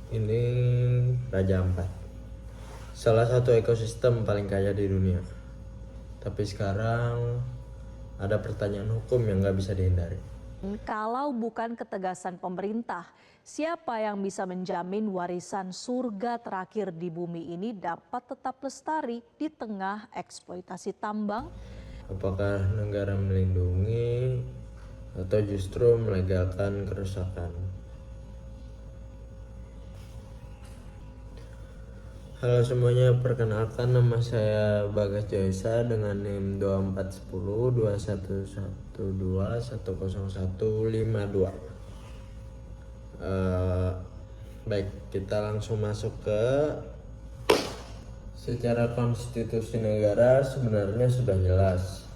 Ini Raja Ampat, salah satu ekosistem paling kaya di dunia. Tapi sekarang ada pertanyaan hukum yang gak bisa dihindari. Kalau bukan ketegasan pemerintah, siapa yang bisa menjamin warisan surga terakhir di bumi ini dapat tetap lestari di tengah eksploitasi tambang? Apakah negara melindungi atau justru melegalkan kerusakan? Halo semuanya, perkenalkan nama saya Bagas Joisa dengan NIM 24102111210152. Baik, kita langsung masuk ke secara konstitusi negara. Sebenarnya sudah jelas.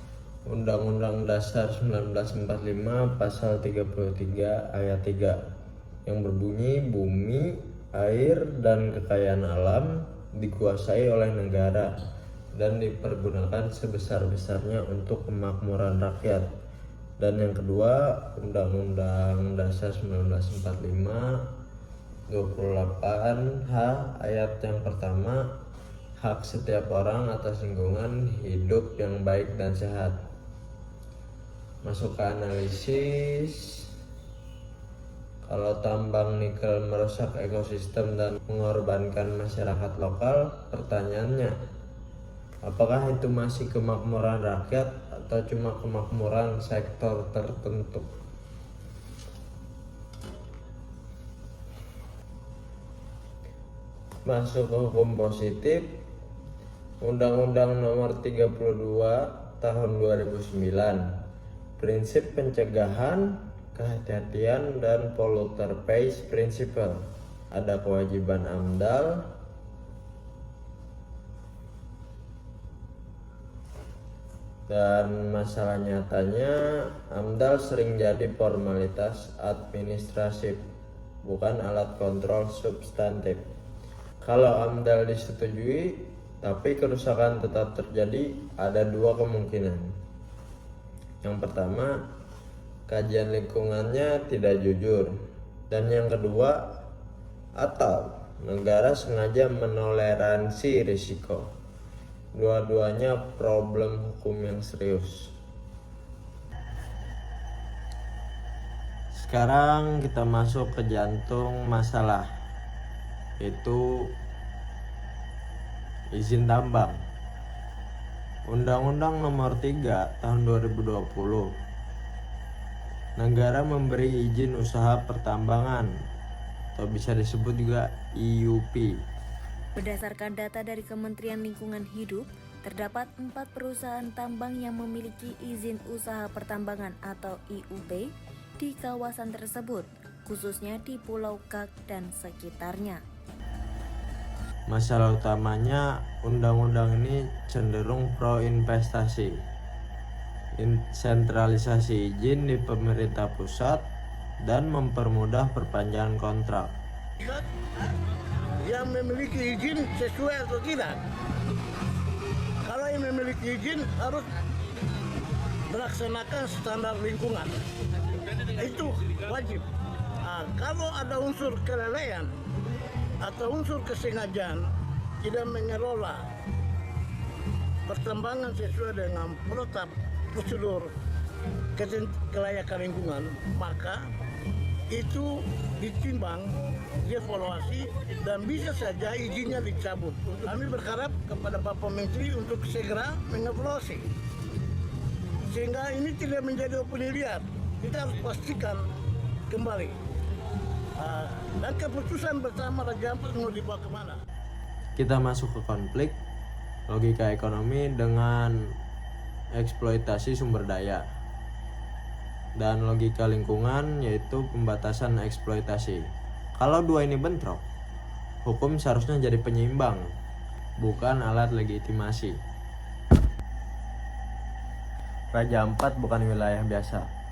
Undang-Undang Dasar 1945 Pasal 33 Ayat 3 yang berbunyi bumi, air, dan kekayaan alam dikuasai oleh negara dan dipergunakan sebesar-besarnya untuk kemakmuran rakyat. Dan yang kedua, Undang-Undang Dasar 1945 28H ayat yang pertama, hak setiap orang atas lingkungan hidup yang baik dan sehat. Masuk ke analisis. Kalau tambang nikel merusak ekosistem dan mengorbankan masyarakat lokal, pertanyaannya, apakah itu masih kemakmuran rakyat atau cuma kemakmuran sektor tertentu? Masuk ke hukum positif. Undang-Undang Nomor 32 Tahun 2009, prinsip pencegahan, kehati-hatian, dan polluter pays principle. Ada kewajiban AMDAL dan masalah nyatanya AMDAL sering jadi formalitas administratif, bukan alat kontrol substantif. Kalau AMDAL disetujui tapi kerusakan tetap terjadi, ada dua kemungkinan. Yang pertama, kajian lingkungannya tidak jujur, dan yang kedua, atau negara sengaja menoleransi risiko. Dua-duanya problem hukum yang serius. Sekarang kita masuk ke jantung masalah, yaitu izin tambang. Undang-Undang Nomor 3 Tahun 2020, negara memberi izin usaha pertambangan atau bisa disebut juga IUP. Berdasarkan data dari Kementerian Lingkungan Hidup, terdapat 4 perusahaan tambang yang memiliki izin usaha pertambangan atau IUP di kawasan tersebut, khususnya di Pulau Kak dan sekitarnya. Masalah utamanya, undang-undang ini cenderung pro investasi, sentralisasi izin di pemerintah pusat, dan mempermudah perpanjangan kontrak. Yang memiliki izin sesuai atau tidak? Kalau yang memiliki izin harus melaksanakan standar lingkungan, itu wajib. Nah, kalau ada unsur kelalaian atau unsur kesengajaan tidak mengelola pertambangan sesuai dengan protap prosedur kelayakan lingkungan, maka itu ditimbang, dievaluasi, dan bisa saja izinnya dicabut. Kami berharap kepada Bapak Menteri untuk segera mengevaluasi, sehingga ini tidak menjadi opini liar. Kita harus pastikan kembali. Dan keputusan bersama Raja Ampat mau dibawa kemana? Kita masuk ke konflik logika ekonomi dengan eksploitasi sumber daya, dan logika lingkungan yaitu pembatasan eksploitasi. Kalau dua ini bentrok, hukum seharusnya jadi penyeimbang, bukan alat legitimasi. Raja Ampat bukan wilayah biasa.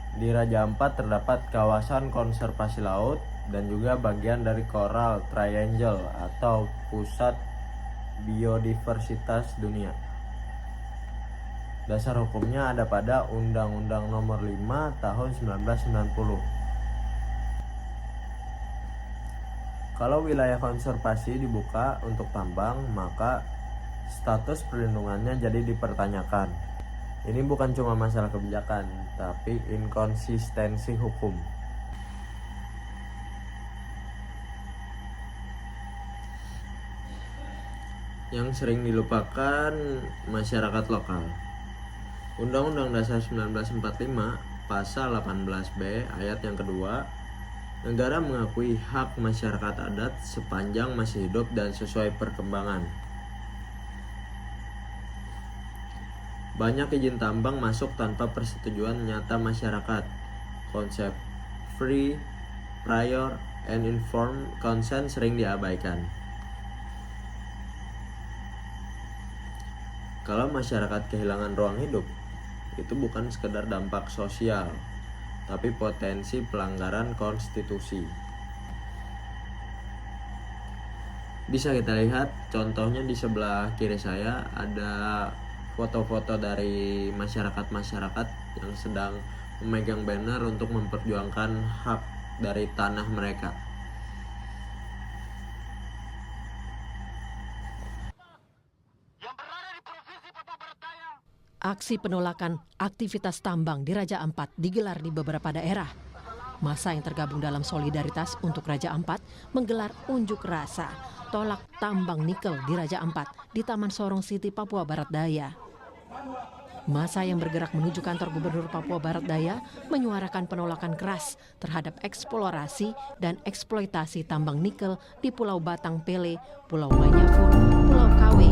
Di Raja Ampat terdapat kawasan konservasi laut dan juga bagian dari Coral Triangle atau pusat biodiversitas dunia. Dasar hukumnya ada pada Undang-Undang Nomor 5 Tahun 1990. Kalau wilayah konservasi dibuka untuk tambang, maka status perlindungannya jadi dipertanyakan. Ini bukan cuma masalah kebijakan, tapi inkonsistensi hukum. Yang sering dilupakan masyarakat lokal. Undang-Undang Dasar 1945 Pasal 18B ayat yang kedua, negara mengakui hak masyarakat adat sepanjang masih hidup dan sesuai perkembangan. Banyak izin tambang masuk tanpa persetujuan nyata masyarakat. Konsep free, prior, and informed consent sering diabaikan. Kalau masyarakat kehilangan ruang hidup, itu bukan sekedar dampak sosial, tapi potensi pelanggaran konstitusi. Bisa kita lihat contohnya di sebelah kiri saya ada foto-foto dari masyarakat-masyarakat yang sedang memegang banner untuk memperjuangkan hak dari tanah mereka. Aksi penolakan aktivitas tambang di Raja Ampat digelar di beberapa daerah. Massa yang tergabung dalam Solidaritas untuk Raja Ampat menggelar unjuk rasa tolak tambang nikel di Raja Ampat di Taman Sorong City, Papua Barat Daya. Massa yang bergerak menuju kantor Gubernur Papua Barat Daya menyuarakan penolakan keras terhadap eksplorasi dan eksploitasi tambang nikel di Pulau Batang Pele, Pulau Manyafun, Pulau Kawe,